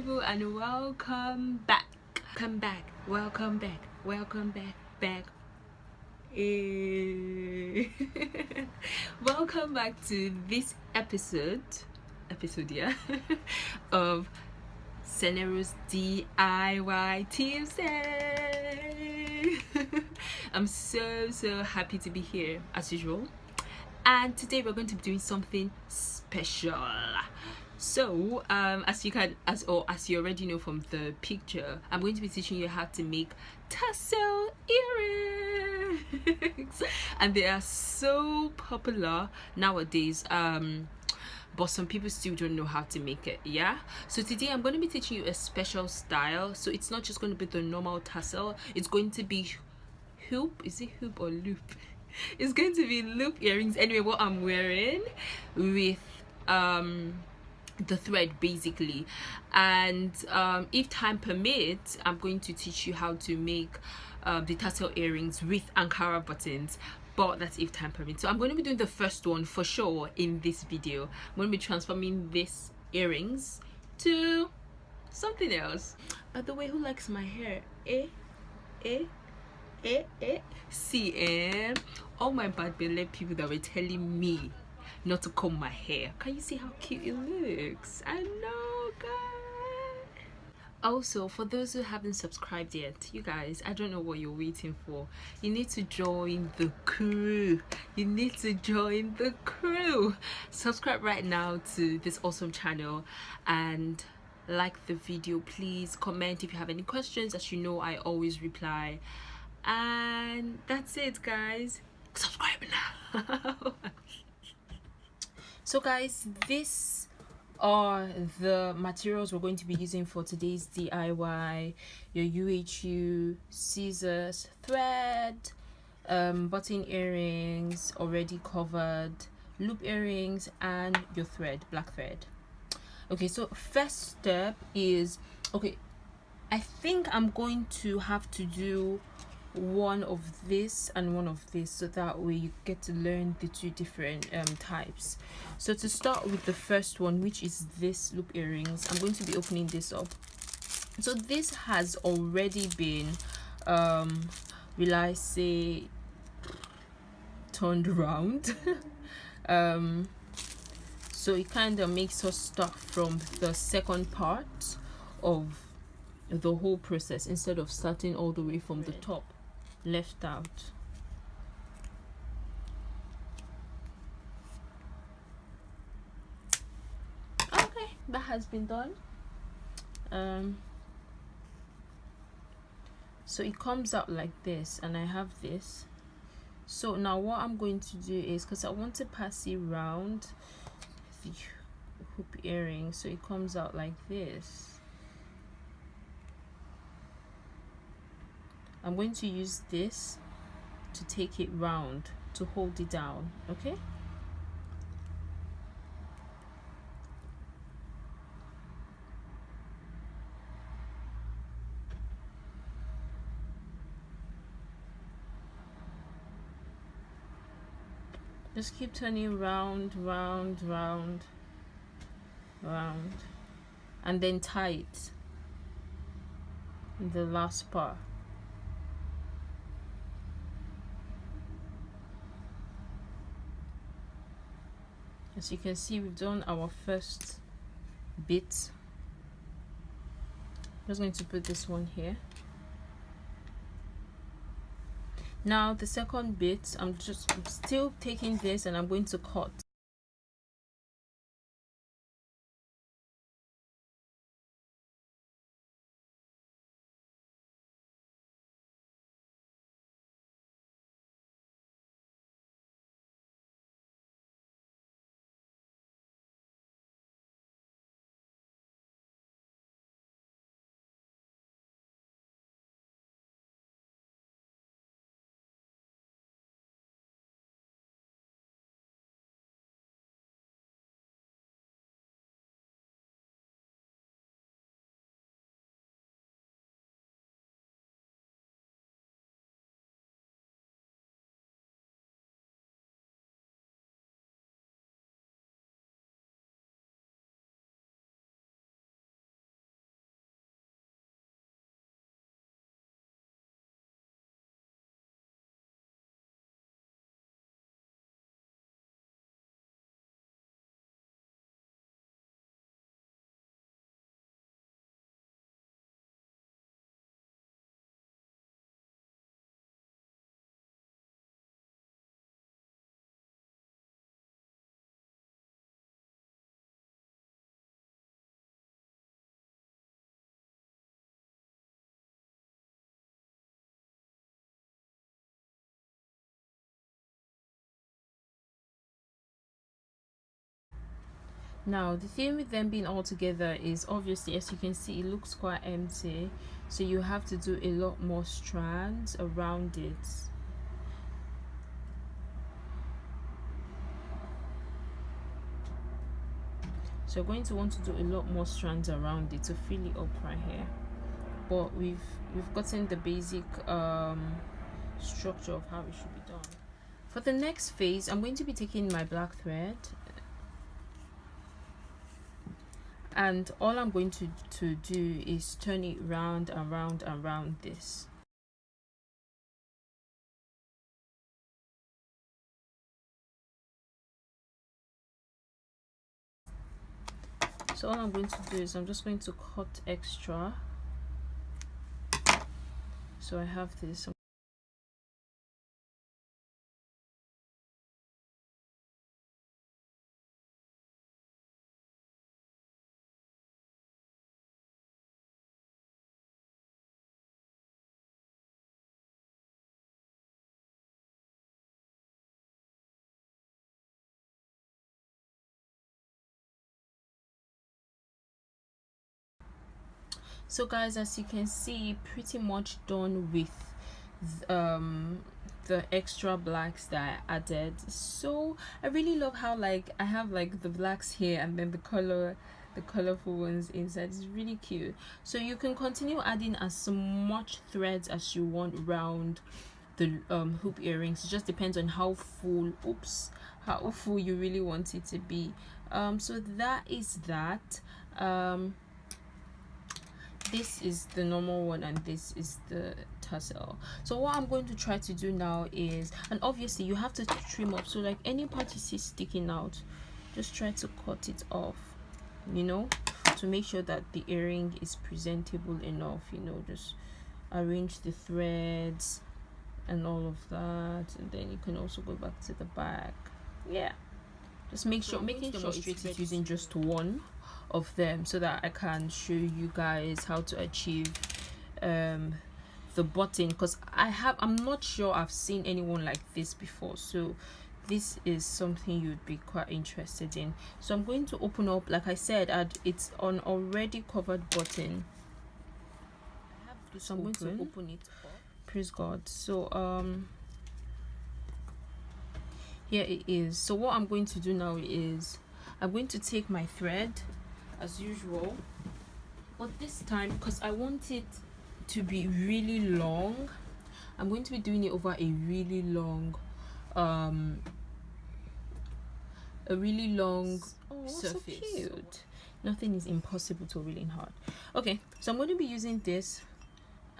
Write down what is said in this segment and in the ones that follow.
people, and welcome back. Welcome back. Eh. Welcome back to this episode, yeah, of Cenero's DIY Tuesday. I'm so happy to be here as usual, and today we're going to be doing something special. So as you already know from the picture, I'm going to be teaching you how to make tassel earrings and they are so popular nowadays, but some people still don't know how to make it. Yeah, so today I'm going to be teaching you a special style. So it's not just going to be the normal tassel, it's going to be hoop. Is it hoop or loop? It's going to be loop earrings. Anyway, what I'm wearing with the thread basically, and if time permits, I'm going to teach you how to make the tassel earrings with Ankara buttons, but that's if time permits. So I'm going to be doing the first one for sure in this video. I'm going to be transforming these earrings to something else. By the way, who likes my hair? See, all my bad belly people that were telling me not to comb my hair. Can you see how cute it looks? I know, guys. Also, for those who haven't subscribed yet, you guys, I don't know what you're waiting for. You need to join the crew. Subscribe right now to this awesome channel and like the video. Please comment if you have any questions. As you know, I always reply. And that's it, guys. Subscribe now. So guys, these are the materials we're going to be using for today's DIY. Your UHU, scissors, thread, button earrings already covered, loop earrings, and your thread, black thread. Okay, so first step is, okay, I think I'm going to have to do one of this and one of this, so that way you get to learn the two different types. So to start with the first one, which is this loop earrings, I'm going to be opening this up. So this has already been will I say turned around. So it kind of makes us start from the second part of the whole process instead of starting all the way from the top left out. Okay, that has been done. So it comes out like this, and I have this. So now what I'm going to do is, because I want to pass it around the hoop earring, so it comes out like this. I'm going to use this to take it round to hold it down. Okay, just keep turning round, and then tie it in the last part. As you can see, we've done our first bit. I'm just going to put this one here. Now the second bit, I'm still taking this and I'm going to cut. Now the thing with them being all together is obviously, as you can see, it looks quite empty, so you have to do a lot more strands around it. So you're going to want to do a lot more strands around it to fill it up right here. But we've gotten the basic structure of how it should be done. For the next phase, I'm going to be taking my black thread, and all I'm going to do is turn it round and round and round this. So all I'm going to do is I'm just going to cut extra. So I have this. So guys, as you can see, pretty much done with the extra blacks that I added. So I really love how like I have like the blacks here and then the colorful ones inside. It's really cute. So you can continue adding as much threads as you want around the hoop earrings. It just depends on how full how full you really want it to be. So that is that. This is the normal one and this is the tassel. So what I'm going to try to do now is, and obviously you have to trim up, so like any part you see sticking out, just try to cut it off, you know, to make sure that the earring is presentable enough, you know. Just arrange the threads and all of that, and then you can also go back to the back. Yeah, just making sure it's using just one of them so that I can show you guys how to achieve the button, because I'm not sure I've seen anyone like this before, so this is something you'd be quite interested in. So I'm going to open up, like I said, it's an already covered button. I have this, so I'm going to open it up. Praise God. So here it is. So what I'm going to do now is I'm going to take my thread as usual, but this time, because I want it to be really long, I'm going to be doing it over a really long surface. So cute. Nothing is impossible to really hard. Okay, so I'm going to be using this,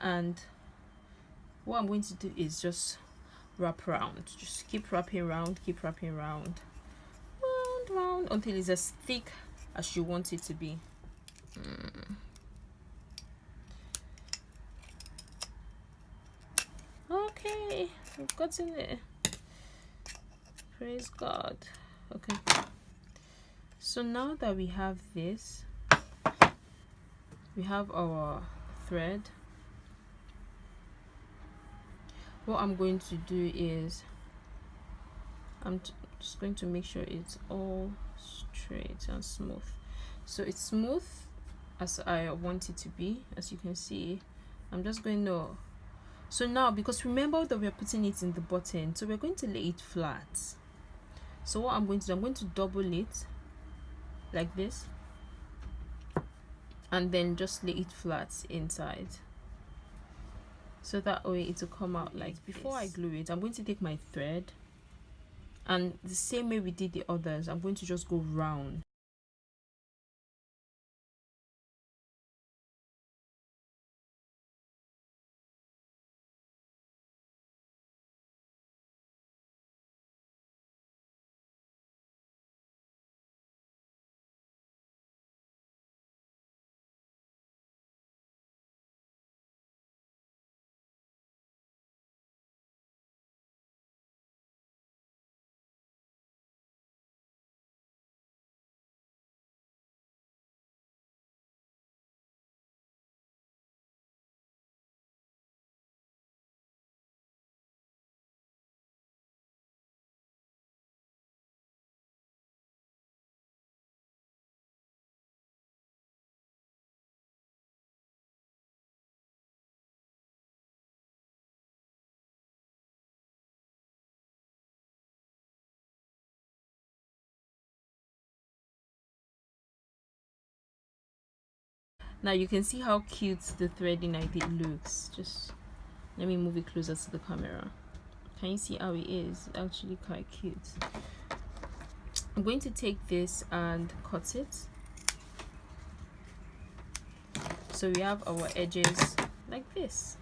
and what I'm going to do is just wrap around. Just keep wrapping around, round until it's as thick as you want it to be. Okay, we've gotten it. Praise God. Okay, so now that we have this, we have our thread. What I'm going to do is I'm just going to make sure it's all straight and smooth. So it's smooth as I want it to be. As you can see, I'm just going to, so now, because remember that we're putting it in the button, so we're going to lay it flat. So what I'm going to do, I'm going to double it like this, and then just lay it flat inside, so that way it will come out like this. Before I glue it, I'm going to take my thread, and the same way we did the others, I'm going to just go round. Now you can see how cute the threading like it looks. Just let me move it closer to the camera. Can you see how it is? It's actually quite cute. I'm going to take this and cut it. So we have our edges like this.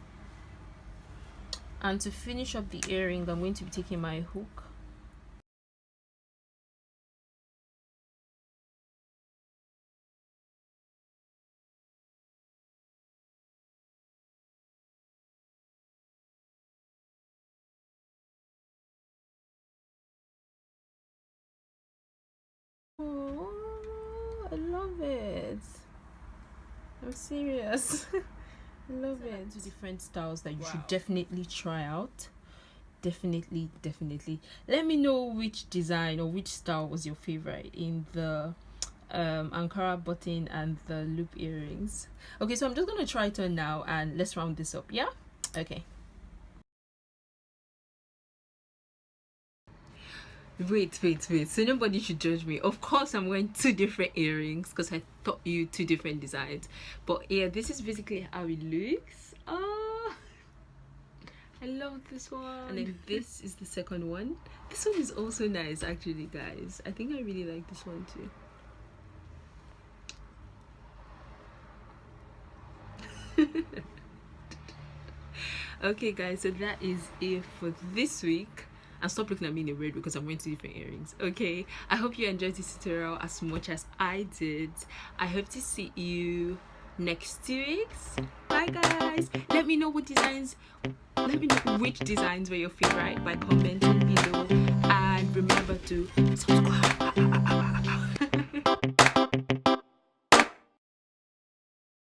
And to finish up the earring, I'm going to be taking my hook. Oh, I love it. I'm serious. I love it. Two different styles that you should definitely try out. Definitely. Let me know which design or which style was your favorite in the Ankara button and the loop earrings. Okay, so I'm just gonna try it on now and let's round this up. Yeah, okay. Wait. So nobody should judge me. Of course, I'm wearing two different earrings because I thought you two different designs. But yeah, this is basically how it looks. Oh, I love this one. And then this is the second one. This one is also nice, actually, guys. I think I really like this one too. Okay, guys, so that is it for this week. And stop looking at me in a weird way because I'm wearing two different earrings. Okay, I hope you enjoyed this tutorial as much as I did. I hope to see you next 2 weeks. Bye, guys. Let me know which designs were your favorite by commenting below, and remember to subscribe.